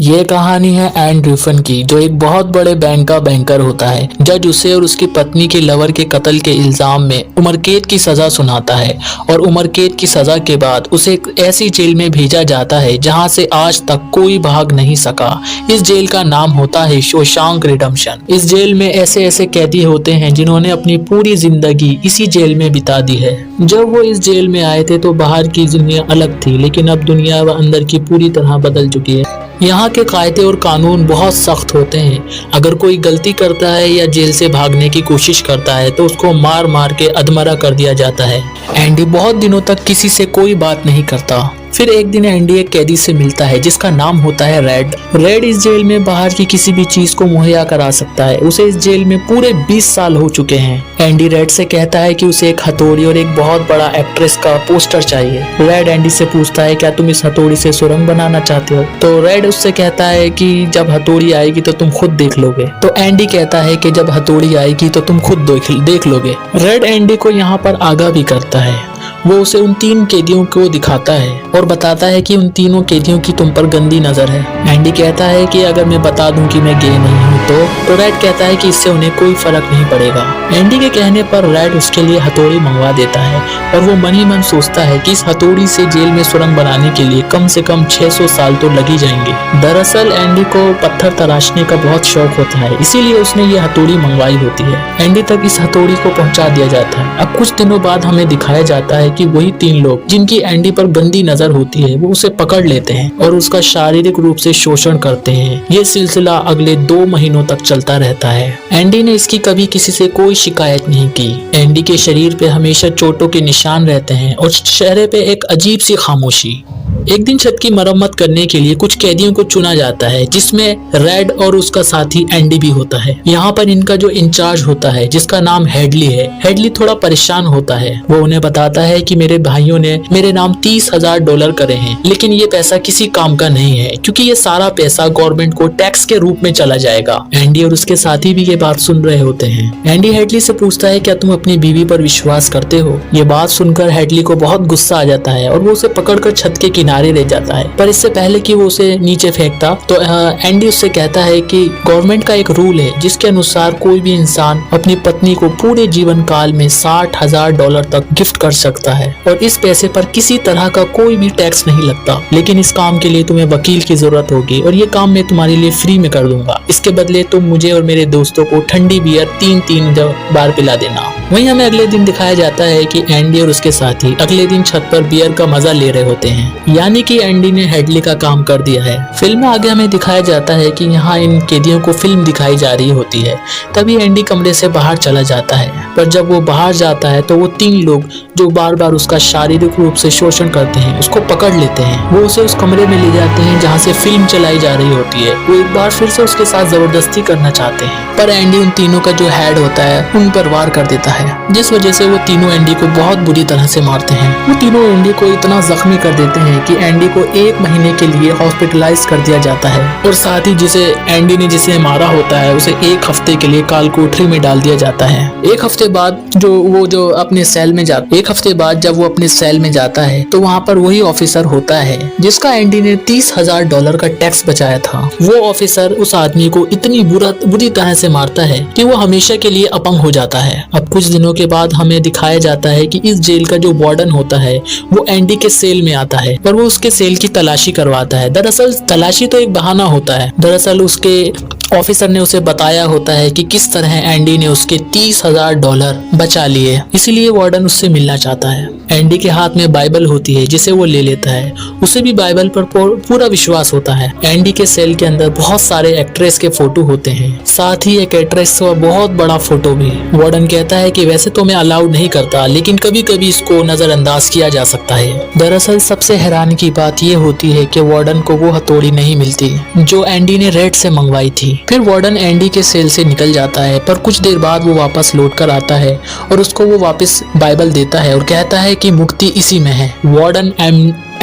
ये कहानी है एन ड्यूफन की, जो एक बहुत बड़े बैंक का बैंकर होता है। जज उसे और उसकी पत्नी के लवर के कत्ल के इल्जाम में उम्र कैद की सजा सुनाता है और उम्र कैद की सजा के बाद उसे एक ऐसी जेल में भेजा जाता है जहां से आज तक कोई भाग नहीं सका। इस जेल का नाम होता है शोशांक रिडेम्पशन। इस जेल में ऐसे ऐसे कैदी होते हैं जिन्होंने अपनी पूरी जिंदगी इसी जेल में बिता दी है। जब वो इस जेल में आए थे तो बाहर की दुनिया अलग थी, लेकिन अब दुनिया अंदर की पूरी तरह बदल चुकी है। यहाँ के कायदे और कानून बहुत सख्त होते हैं। अगर कोई गलती करता है या जेल से भागने की कोशिश करता है तो उसको मार मार के अधमरा कर दिया जाता है। एंडी बहुत दिनों तक किसी से कोई बात नहीं करता। फिर एक दिन एंडी एक कैदी से मिलता है जिसका नाम होता है रेड। रेड इस जेल में बाहर की किसी भी चीज को मुहैया करा सकता है। उसे इस जेल में पूरे 20 साल हो चुके हैं। एंडी रेड से कहता है कि उसे एक हथौड़ी और एक बहुत बड़ा एक्ट्रेस का पोस्टर चाहिए। रेड एंडी से पूछता है क्या तुम इस हथौड़ी से सुरंग बनाना चाहते हो? तो रेड उससे कहता है कि जब हथौड़ी आएगी तो तुम खुद देख लोगे। तो एंडी कहता है कि जब हथौड़ी आएगी तो तुम खुद देख लोगे। रेड एंडी को यहाँ पर आगाह भी करता है। वो उसे उन 3 कैदियों को दिखाता है और बताता है कि उन तीनों कैदियों की तुम पर गंदी नजर है। एंडी कहता है कि अगर मैं बता दूं कि मैं गे नहीं हूं तो रेड कहता है कि इससे उन्हें कोई फर्क नहीं पड़ेगा। एंडी के कहने पर रेड उसके लिए हथौड़ी मंगवा देता है और वो मन ही मन सोचता है कि इस हथौड़ी से जेल में सुरंग बनाने के लिए कम से कम 600 साल तो लग ही जाएंगे। दरअसल एंडी को पत्थर तराशने का बहुत शौक होता है, इसीलिए उसने ये हथौड़ी मंगवाई होती है। एंडी तक इस हथौड़ी को पहुंचा दिया जाता है। अब कुछ दिनों बाद हमें दिखाया जाता है कि वही 3 लोग जिनकी एंडी पर गंदी नजर होती है वो उसे पकड़ लेते हैं और उसका शारीरिक रूप से शोषण करते हैं। ये सिलसिला अगले 2 महीनों तक चलता रहता है। एंडी ने इसकी कभी किसी से कोई शिकायत नहीं की। एंडी के शरीर पे हमेशा चोटों के निशान रहते हैं और चेहरे पे एक अजीब सी खामोशी। एक दिन छत की मरम्मत करने के लिए कुछ कैदियों को चुना जाता है जिसमें रेड और उसका साथी एंडी भी होता है। यहाँ पर इनका जो इंचार्ज होता है जिसका नाम हेडली है, हेडली थोड़ा परेशान होता है। वो उन्हें बताता है कि मेरे भाइयों ने मेरे नाम $30,000 करे हैं, लेकिन ये पैसा किसी काम का नहीं है क्योंकि ये सारा पैसा गवर्नमेंट को टैक्स के रूप में चला जाएगा। एंडी और उसके साथी भी ये बात सुन रहे होते हैं। एंडी हेडली से पूछता है क्या तुम अपनी बीवी पर विश्वास करते हो? ये बात सुनकर हेडली को बहुत गुस्सा आ जाता है और वो उसे पकड़कर छत के किनारे ले जाता है। पर इससे पहले कि वो उसे नीचे फेंकता तो एंडी उससे कहता है कि गवर्नमेंट का एक रूल है जिसके अनुसार कोई भी इंसान अपनी पत्नी को पूरे जीवन काल में $60,000 तक गिफ्ट कर सकता है और इस पैसे पर किसी तरह का कोई भी टैक्स नहीं लगता। लेकिन इस काम के लिए तुम्हें वकील की जरूरत होगी और ये काम मैं तुम्हारे लिए फ्री में कर दूंगा। इसके बदले तुम मुझे और मेरे दोस्तों को ठंडी बियर 3-3 बार पिला देना। वहीं हमें अगले दिन दिखाया जाता है कि एंडी और उसके साथी अगले दिन छत पर बियर का मजा ले रहे होते हैं, यानी कि एंडी ने हेडली का काम कर दिया है। फिल्म में आगे हमें दिखाया जाता है कि यहाँ इन कैदियों को फिल्म दिखाई जा रही होती है। तभी एंडी कमरे से बाहर चला जाता है, पर जब वो बाहर जाता है तो वो 3 लोग जो बार बार उसका शारीरिक रूप से शोषण करते हैं उसको पकड़ लेते हैं। वो उसे उस कमरे में ले जाते हैं जहाँ से फिल्म चलाई जा रही होती है। वो एक बार फिर से उसके साथ जबरदस्ती करना चाहते हैं, पर एंडी उन तीनों का जो हेड होता है उन पर वार कर देता है, जिस वजह से वो तीनों एंडी को बहुत बुरी तरह से मारते हैं। वो तीनों एंडी को इतना जख्मी कर देते हैं कि एंडी को 1 महीने के लिए हॉस्पिटलाइज कर दिया जाता है और साथ ही जिसे मारा होता है उसे 1 हफ्ते के लिए काल कोठरी में डाल दिया जाता है। 1 हफ्ते बाद जब वो अपने सेल में जाता है तो वहाँ पर वही ऑफिसर होता है जिसका एंडी ने $30,000 का टैक्स बचाया था। वो ऑफिसर उस आदमी को इतनी बुरी तरह से मारता है कि वो हमेशा के लिए अपंग हो जाता है। अब कुछ दिनों के बाद हमें दिखाया जाता है कि इस जेल का जो वार्डन होता है वो एंडी के सेल में आता है और वो उसके सेल की तलाशी करवाता है। दरअसल तलाशी तो एक बहाना होता है। दरअसल उसके ऑफिसर ने उसे बताया होता है कि किस तरह एंडी ने उसके $30,000 बचा लिए, इसीलिए वार्डन उससे मिलना चाहता है। एंडी के हाथ में बाइबल होती है जिसे वो ले लेता है। उसे भी बाइबल पर पूरा विश्वास होता है। एंडी के सेल के अंदर बहुत सारे एक्ट्रेस के फोटो होते हैं, साथ ही एक एक्ट्रेस का बहुत बड़ा फोटो भी। वार्डन कहता है कि वैसे तो मैं अलाउड नहीं करता, लेकिन कभी कभी इसको नजरअंदाज किया जा सकता है। दरअसल सबसे हैरानी की बात ये होती है कि वार्डन को वो हथौड़ी नहीं मिलती जो एंडी ने रेड से मंगवाई थी। फिर वार्डन एंडी के सेल से निकल जाता है, पर कुछ देर बाद वो वापस लौट कर आता है और उसको वो वापस बाइबल देता है और कहता है कि मुक्ति इसी में है। वार्डन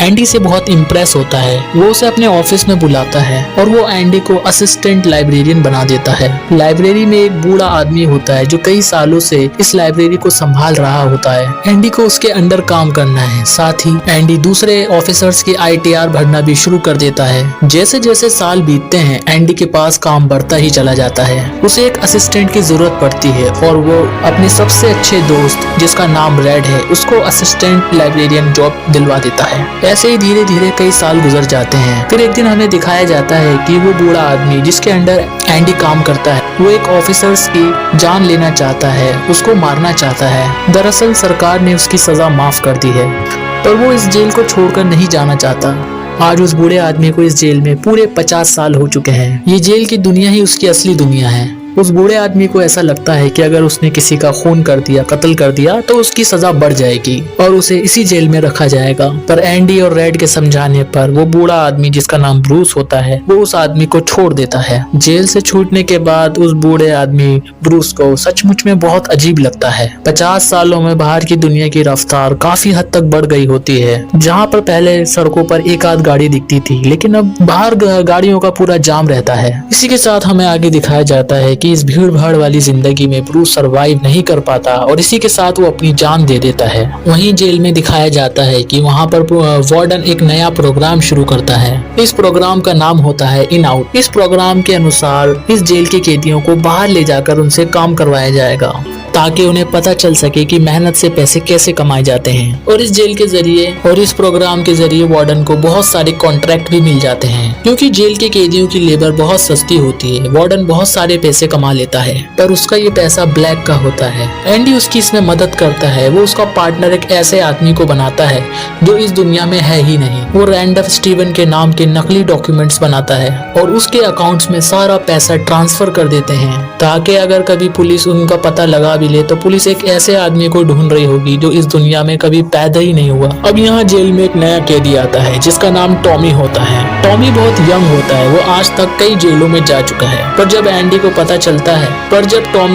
एंडी से बहुत इम्प्रेस होता है। वो उसे अपने ऑफिस में बुलाता है और वो एंडी को असिस्टेंट लाइब्रेरियन बना देता है। लाइब्रेरी में एक बूढ़ा आदमी होता है जो कई सालों से इस लाइब्रेरी को संभाल रहा होता है। एंडी को उसके अंडर काम करना है। साथ ही एंडी दूसरे ऑफिसर्स की ITR भरना भी शुरू कर देता है। जैसे जैसे साल बीतते हैं एंडी के पास काम बढ़ता ही चला जाता है। उसे एक असिस्टेंट की जरूरत पड़ती है और वो अपने सबसे अच्छे दोस्त जिसका नाम रेड है उसको असिस्टेंट लाइब्रेरियन जॉब दिलवा देता है। ऐसे ही धीरे धीरे कई साल गुजर जाते हैं। फिर एक दिन हमें दिखाया जाता है कि वो बूढ़ा आदमी जिसके अंडर एंडी काम करता है वो एक ऑफिसर्स की जान लेना चाहता है, उसको मारना चाहता है। दरअसल सरकार ने उसकी सजा माफ कर दी है पर वो इस जेल को छोड़कर नहीं जाना चाहता। आज उस बूढ़े आदमी को इस जेल में पूरे 50 साल हो चुके हैं। ये जेल की दुनिया ही उसकी असली दुनिया है। उस बूढ़े आदमी को ऐसा लगता है कि अगर उसने किसी का खून कर दिया, कत्ल कर दिया तो उसकी सजा बढ़ जाएगी और उसे इसी जेल में रखा जाएगा। पर एंडी और रेड के समझाने पर वो बूढ़ा आदमी जिसका नाम ब्रूस होता है वो उस आदमी को छोड़ देता है। जेल से छूटने के बाद उस बूढ़े आदमी ब्रूस को सचमुच में बहुत अजीब लगता है। 50 सालों में बाहर की दुनिया की रफ्तार काफी हद तक बढ़ गई होती है। जहाँ पर पहले सड़कों पर एक आध गाड़ी दिखती थी लेकिन अब बाहर गाड़ियों का पूरा जाम रहता है। इसी के साथ हमें आगे दिखाया जाता है कि इस भीड़ भाड़ वाली जिंदगी में ब्रूस सरवाइव नहीं कर पाता और इसी के साथ वो अपनी जान दे देता है। वहीं जेल में दिखाया जाता है कि वहाँ पर वार्डन एक नया प्रोग्राम शुरू करता है। इस प्रोग्राम का नाम होता है इन आउट। इस प्रोग्राम के अनुसार इस जेल के कैदियों को बाहर ले जाकर उनसे काम करवाया जाएगा ताकि उन्हें पता चल सके कि मेहनत से पैसे कैसे कमाए जाते हैं। और इस जेल के जरिए और इस प्रोग्राम के जरिए वार्डन को बहुत सारे कॉन्ट्रैक्ट भी मिल जाते हैं क्योंकि जेल के कैदियों की लेबर बहुत सस्ती होती है। वार्डन बहुत सारे पैसे कमा लेता है पर उसका ये पैसा ब्लैक का होता है। एंडी उसकी इसमें मदद करता है। वो उसका पार्टनर एक ऐसे आदमी को बनाता है जो इस दुनिया में है ही नहीं। वो रैंडम स्टीवन के नाम के नकली डॉक्यूमेंट्स बनाता है और उसके अकाउंट्स में सारा पैसा ट्रांसफर कर देते हैं ताकि अगर कभी पुलिस उनका पता लगा भी ले तो पुलिस एक ऐसे आदमी को ढूंढ रही होगी जो इस दुनिया में कभी पैदा ही नहीं हुआ। अब यहाँ जेल में एक नया कैदी आता है जिसका नाम टॉमी होता है। टॉमी बहुत यंग होता है। वो आज तक कई जेलों में जा चुका है पर जब टॉमी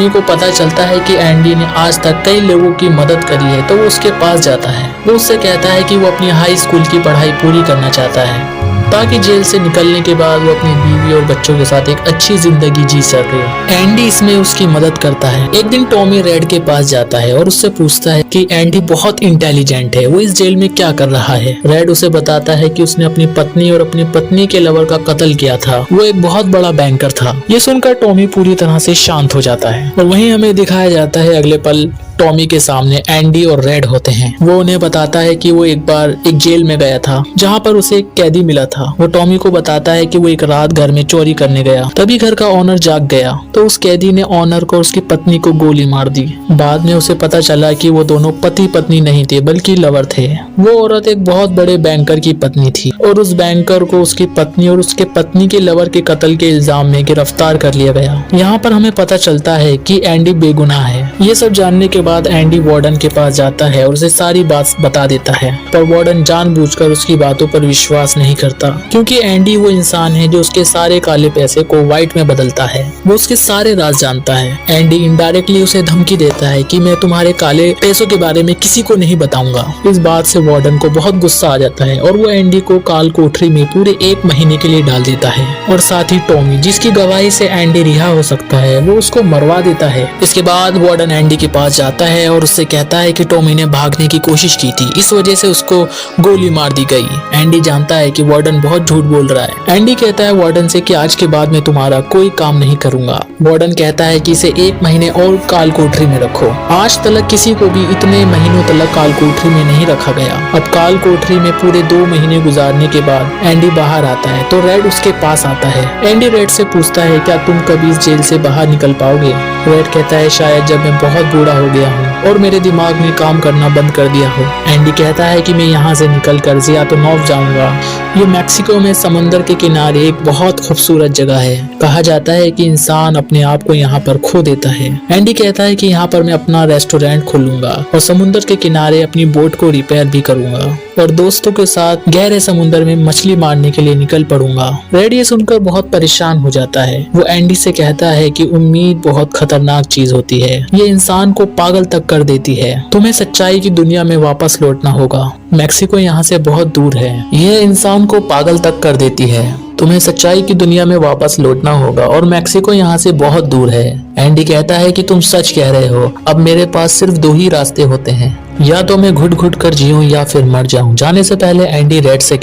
को पता चलता है कि एंडी ने आज तक कई लोगों की मदद करी है तो वो उसके पास जाता है। वो उससे कहता है कि वो अपनी हाई स्कूल की पढ़ाई पूरी करना चाहता है ताकि जेल से निकलने के बाद वो अपनी बीवी और बच्चों के साथ एक अच्छी जिंदगी जी सके। एंडी इसमें उसकी मदद करता है। एक दिन टॉमी रेड के पास जाता है और उससे पूछता है कि एंडी बहुत इंटेलिजेंट है, वो इस जेल में क्या कर रहा है। रेड उसे बताता है कि उसने अपनी पत्नी और अपनी पत्नी के लवर का कत्ल किया था। वो एक बहुत बड़ा बैंकर था। ये सुनकर टॉमी पूरी तरह से शांत हो जाता है और वहीं हमें दिखाया जाता है अगले पल टॉमी के सामने एंडी और रेड होते हैं। वो उन्हें बताता है कि वो एक बार एक जेल में गया था जहाँ पर उसे एक कैदी मिला था। वो टॉमी को बताता है कि वो एक रात घर में चोरी करने गया, तभी घर का ओनर जाग गया तो उस कैदी ने ओनर को और उसकी पत्नी को गोली मार दी। बाद में उसे पता चला कि वो दोनों पति पत्नी नहीं थे बल्कि लवर थे। वो औरत एक बहुत बड़े बैंकर की पत्नी थी और उस बैंकर को उसकी पत्नी और उसके पत्नी के लवर के कत्ल के इल्जाम में गिरफ्तार कर लिया गया। यहाँ पर हमें पता चलता है कि एंडी बेगुनाह है। ये सब जानने के बाद एंडी वार्डन के पास जाता है और उसे सारी बात बता देता है पर वार्डन जानबूझकर उसकी बातों पर विश्वास नहीं करता क्योंकि एंडी वो इंसान है जो उसके सारे काले पैसे को व्हाइट में बदलता है। वो उसके सारे राज जानता है। एंडी इनडायरेक्टली उसे धमकी देता है कि मैं तुम्हारे काले पैसों के बारे में किसी को नहीं बताऊंगा। इस बात से वार्डन को बहुत गुस्सा आ जाता है और वो एंडी को काल कोठरी में पूरे 1 महीने के लिए डाल देता है और साथ ही टॉमी जिसकी गवाही से एंडी रिहा हो सकता है वो उसको मरवा देता है। इसके बाद वार्डन एंडी के पास जाता है और उससे कहता है कि टॉमी ने भागने की कोशिश की थी, इस वजह से उसको गोली मार दी गई। एंडी जानता है कि वार्डन बहुत झूठ बोल रहा है। एंडी कहता है वार्डन से कि आज के बाद मैं तुम्हारा कोई काम नहीं करूंगा। वार्डन कहता है कि इसे 1 महीने और काल कोठरी में रखो। आज तक किसी को भी इतने महीनों तक काल कोठरी में नहीं रखा गया। अब काल कोठरी में पूरे 2 महीने गुजारने के बाद एंडी बाहर आता है तो रेड उसके पास आता है। एंडी रेड से पूछता है क्या तुम कभी इस जेल से बाहर निकल पाओगे। रेड कहता है शायद जब मैं बहुत बूढ़ा हो गया हूँ और मेरे दिमाग ने काम करना बंद कर दिया हो। एंडी कहता है कि मैं यहाँ से निकलकर ज़ियातनोव जाऊंगा। ये मैक्सिको में समंदर के किनारे एक बहुत खूबसूरत जगह है। कहा जाता है कि इंसान अपने आप को यहाँ पर खो देता है। एंडी कहता है कि यहाँ पर मैं अपना रेस्टोरेंट खोलूंगा और समुद्र के किनारे अपनी बोट को रिपेयर भी करूंगा और दोस्तों के साथ गहरे समुद्र में मछली मारने के लिए निकल पड़ूंगा। रेड ये सुनकर बहुत परेशान हो जाता है। वो एंडी से कहता है कि उम्मीद बहुत खतरनाक चीज होती है, ये इंसान को पागल तक कर देती है। तुम्हें सच्चाई की दुनिया में वापस लौटना होगा। मैक्सिको यहाँ से बहुत दूर है। यह इंसान को पागल तक कर देती है। तुम्हें सच्चाई की दुनिया में वापस लौटना होगा और मैक्सिको यहाँ से बहुत दूर है। एंडी कहता है कि तुम सच कह रहे हो। अब मेरे पास सिर्फ दो ही रास्ते होते हैं, या तो मैं घुट घुट कर जीऊं या फिर मर जाऊं। जाने से पहले एंडी रेड से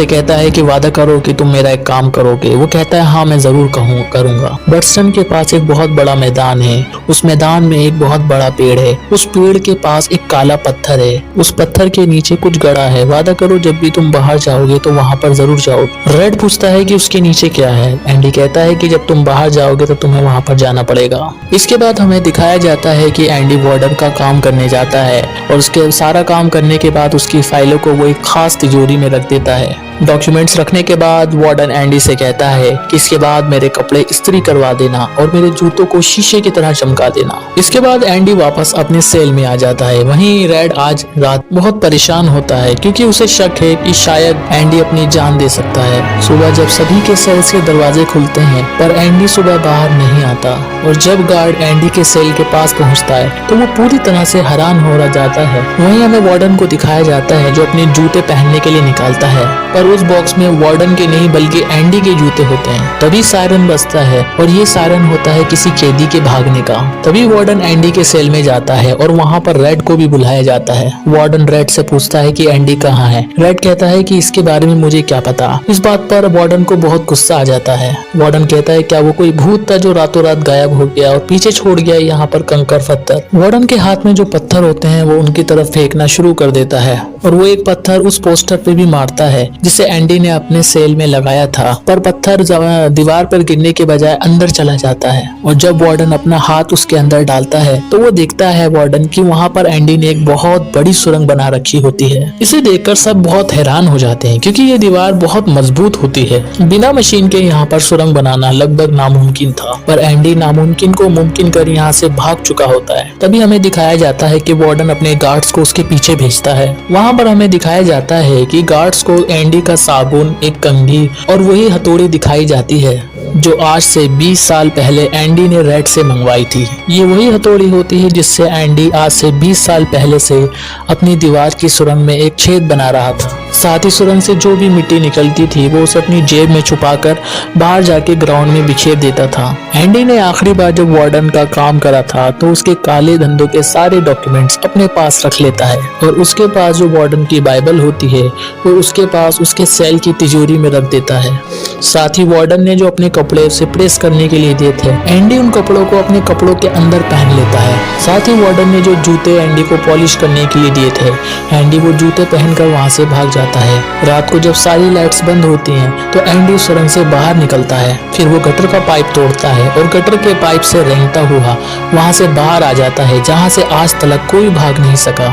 कहता है कि वादा करो कि तुम मेरा एक काम करोगे। वो कहता है हाँ मैं जरूर करूंगा। बर्टसन के पास एक बहुत बड़ा मैदान है। उस मैदान में एक बहुत बड़ा पेड़ है। उस पेड़ के पास एक काला पत्थर है। उस पत्थर के नीचे कुछ गड़ा है। वादा करो जब भी तुम बाहर जाओगे तो वहाँ पर जरूर जाओ। रेड पूछता है कि उसके नीचे क्या है। एंडी कहता है कि जब तुम बाहर जाओगे तो तुम्हें वहाँ पर जाना पड़ेगा। इसके बाद हमें दिखाया जाता है कि एंडी वार्डन का काम करने जाता है और उसके सारा काम करने के बाद उसकी फाइलों को वो एक खास तिजोरी में रख देता है। डॉक्यूमेंट्स रखने के बाद वार्डन एंडी से कहता है कि इसके बाद मेरे कपड़े इस्त्री करवा देना और मेरे जूतों को शीशे की तरह चमका देना। इसके बाद एंडी वापस अपने सेल में आ जाता है। वहीं रेड आज रात बहुत परेशान होता है क्योंकि उसे शक है कि शायद एंडी अपनी जान दे सकता है। सुबह जब सभी के सेल्स के दरवाजे खुलते हैं पर एंडी सुबह बाहर नहीं आता और जब गार्ड एंडी के सेल के पास पहुंचता है तो वो पूरी तरह से हैरान हो जाता है। वहीं हमें वार्डन को दिखाया जाता है जो अपने जूते पहनने के लिए निकालता है, पर उस बॉक्स में वार्डन के नहीं बल्कि एंडी के जूते होते हैं। तभी सायरन बजता है और ये सायरन होता है किसी कैदी के भागने का। तभी वार्डन एंडी के सेल में जाता है और वहाँ पर रेड को भी बुलाया जाता है। वार्डन रेड से पूछता है कि एंडी कहाँ है। रेड कहता है कि इसके बारे में मुझे क्या पता। इस बात पर वार्डन को बहुत गुस्सा आ जाता है। वार्डन कहता है क्या वो कोई भूत था जो रातों रात गायब हो गया और पीछे छोड़ गया यहाँ पर कंकर पत्थर। वार्डन के हाथ में जो पत्थर होते हैं वो उनकी तरफ फेंकना शुरू कर देता है और वो एक पत्थर उस पोस्टर पे भी मारता है जिसे एंडी ने अपने सेल में लगाया था, पर पत्थर दीवार पर गिरने के बजाय अंदर चला जाता है। और जब वार्डन अपना हाथ उसके अंदर डालता है तो वो देखता है वार्डन कि वहाँ पर एंडी ने एक बहुत बड़ी सुरंग बना रखी होती है। इसे देखकर सब बहुत हैरान हो जाते हैं क्योंकि ये दीवार बहुत मजबूत होती है। बिना मशीन के यहाँ पर सुरंग बनाना लगभग नामुमकिन था, पर एंडी नामुमकिन को मुमकिन कर यहाँ से भाग चुका होता है। तभी हमें दिखाया जाता है कि वार्डन अपने गार्ड्स को उसके पीछे भेजता है। वहाँ पर हमें दिखाया जाता है कि गार्ड्स को एंडी का साबुन, एक कंघी और वही हथौड़ी दिखाई जाती है जो आज से 20 साल पहले एंडी ने रेड से मंगवाई थी। ये वही हथौड़ी होती है जिससे एंडी आज से 20 साल पहले से अपनी दीवार की सुरंग में एक छेद बना रहा था। साथ ही सुरंग से जो भी मिट्टी निकलती थी वो उसे अपनी जेब में छुपाकर बाहर जाके ग्राउंड में बिखेर देता था। एंडी ने आखिरी बार जब वार्डन का काम करा था तो उसके काले धंधों के सारे डॉक्यूमेंट्स अपने पास रख लेता है और उसके पास जो वार्डन की बाइबल होती है वो उसके पास उसके सेल की तिजोरी में रख देता है। साथ ही वार्डन ने जो अपने कपड़े उसे प्रेस करने के लिए दिए थे, एंडी उन कपड़ों को अपने कपड़ों के अंदर पहन लेता है। साथ ही वार्डन ने जो जूते एंडी को पॉलिश करने के लिए दिए थे, एंडी वो जूते पहनकर वहां से भाग जाता है। रात को जब सारी लाइट्स बंद होती हैं तो एंडी उस सुरंग से बाहर निकलता है। फिर वो गटर का पाइप तोड़ता है और गटर के पाइप से रेंगता हुआ वहां से बाहर आ जाता है जहां से आज तक कोई भाग नहीं सका।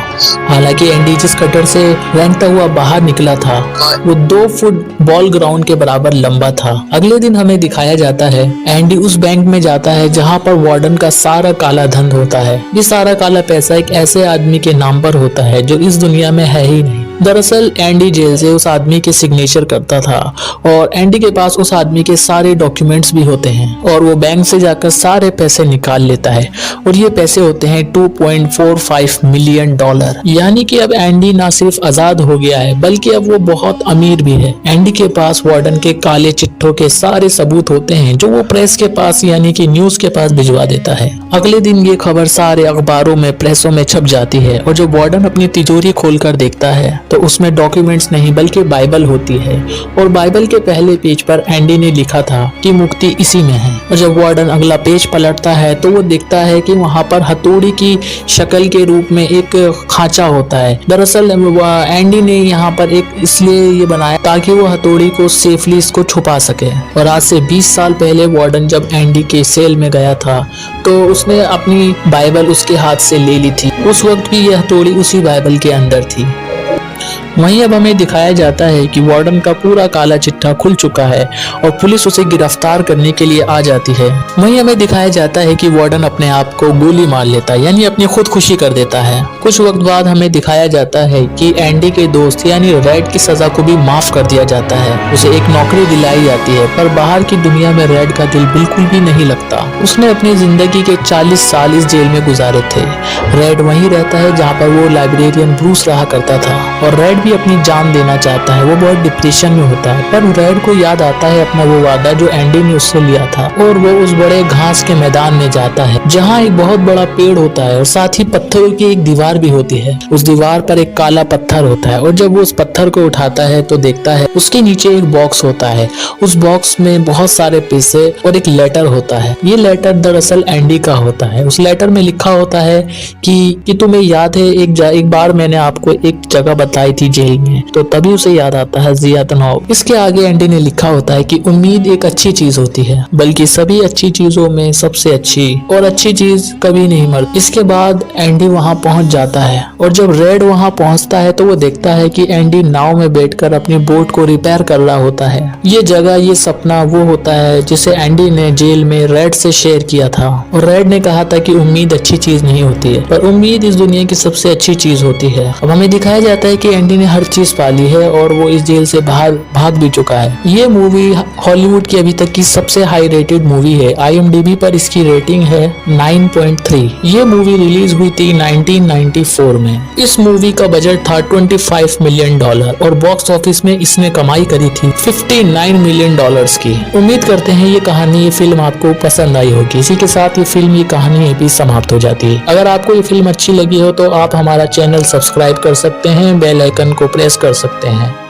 हालांकि एंडी जिस गटर से रेंगता हुआ बाहर निकला था वो 2 फुट बॉल ग्राउंड के बराबर लंबा था। अगले दिन हमें दिखाया जाता है एंडी उस बैंक में जाता है जहां पर वार्डन का सारा काला धन होता है। ये सारा काला पैसा एक ऐसे आदमी के नाम पर होता है जो इस दुनिया में है ही नहीं। दरअसल एंडी जेल से उस आदमी के सिग्नेचर करता था और एंडी के पास उस आदमी के सारे डॉक्यूमेंट्स भी होते हैं और वो बैंक से जाकर सारे पैसे निकाल लेता है और ये पैसे होते हैं $2.45 मिलियन। यानी कि अब एंडी ना सिर्फ आजाद हो गया है बल्कि अब वो बहुत अमीर भी है। एंडी के पास वार्डन के काले चिट्ठों के सारे सबूत होते हैं जो वो प्रेस के पास यानी कि न्यूज के पास भिजवा देता है। अगले दिन ये खबर सारे अखबारों में, प्रेसों में छप जाती है और जब वार्डन अपनी तिजोरी खोलकर देखता है तो उसमें डॉक्यूमेंट्स नहीं बल्कि बाइबल होती है और बाइबल के पहले पेज पर एंडी ने लिखा था कि मुक्ति इसी में है। और जब वार्डन अगला पेज पलटता है तो वो देखता है कि वहाँ पर हथौड़ी की शक्ल के रूप में एक खांचा होता है। दरअसल एंडी ने यहाँ पर एक इसलिए ये बनाया ताकि वो हथौड़ी को सेफली इसको छुपा सके। और आज से 20 साल पहले वार्डन जब एंडी के सेल में गया था तो उसने अपनी बाइबल उसके हाथ से ले ली थी। उस वक्त भी यह हथौड़ी उसी बाइबल के अंदर थी। वहीं अब हमें दिखाया जाता है कि वार्डन का पूरा काला चिट्ठा खुल चुका है और पुलिस उसे गिरफ्तार करने के लिए आ जाती है। वहीं हमें दिखाया जाता है कि वार्डन अपने आप को गोली मार लेता है, यानी अपनी खुदकुशी कर देता है। कुछ वक्त बाद हमें दिखाया जाता है कि एंडी के दोस्त यानी रेड की सजा को भी माफ कर दिया जाता है। उसे एक नौकरी दिलाई जाती है, पर बाहर की दुनिया में रेड का दिल बिल्कुल भी नहीं लगता। उसने अपनी जिंदगी के 40 साल इस जेल में गुजारे थे। रेड वहीं रहता है जहाँ पर वो लाइब्रेरियन ब्रूस रहा करता था और रेड भी अपनी जान देना चाहता है। वो बहुत डिप्रेशन में होता है, पर रेड को याद आता है अपना वो वादा जो एंडी ने उससे लिया था और वो उस बड़े घास के मैदान में जाता है जहाँ एक बहुत बड़ा पेड़ होता है और साथ ही पत्थरों की एक दीवार भी होती है। उस दीवार पर एक काला पत्थर होता है और जब वो उस पत्थर को उठाता है तो देखता है उसके नीचे एक बॉक्स होता है। उस बॉक्स में बहुत सारे पैसे और एक लेटर होता है। ये लेटर दरअसल एंडी का होता है। उस लेटर में लिखा होता है कि तुम्हें याद है एक बार मैंने आपको एक जगह बताई थी जेल में, तो तभी उसे याद आता है जिया तनाव। इसके आगे एंडी ने लिखा होता है कि उम्मीद एक अच्छी चीज होती है, बल्कि सभी अच्छी चीजों में सबसे अच्छी और अच्छी चीज कभी नहीं मरती। इसके बाद एंडी वहां पहुंच जाता है और जब रेड वहां पहुंचता है तो वो देखता है कि एंडी नाव में बैठकर अपनी बोट को रिपेयर कर रहा होता है। ये जगह, ये सपना वो होता है जिसे एंडी ने जेल में रेड से शेयर किया था और रेड ने कहा था कि उम्मीद अच्छी चीज नहीं होती है, पर उम्मीद इस दुनिया की सबसे अच्छी चीज होती है। अब हमें दिखाया जाता है कि एंडी ने हर चीज पाली है और वो इस जेल से बाहर भाग भी चुका है। ये मूवी हॉलीवुड की अभी तक की सबसे हाई रेटेड मूवी है। IMDb पर इसकी रेटिंग है 9.3। ये मूवी रिलीज हुई थी 1994 में। इस मूवी का बजट था $25 मिलियन और बॉक्स ऑफिस में इसने कमाई करी थी $59 मिलियन की। उम्मीद करते हैं ये फिल्म आपको पसंद आई होगी। इसी के साथ ये कहानी भी समाप्त हो जाती है। अगर आपको ये फिल्म अच्छी लगी हो तो आप हमारा चैनल सब्सक्राइब कर सकते हैं, बेल आइकन को प्रेस कर सकते हैं।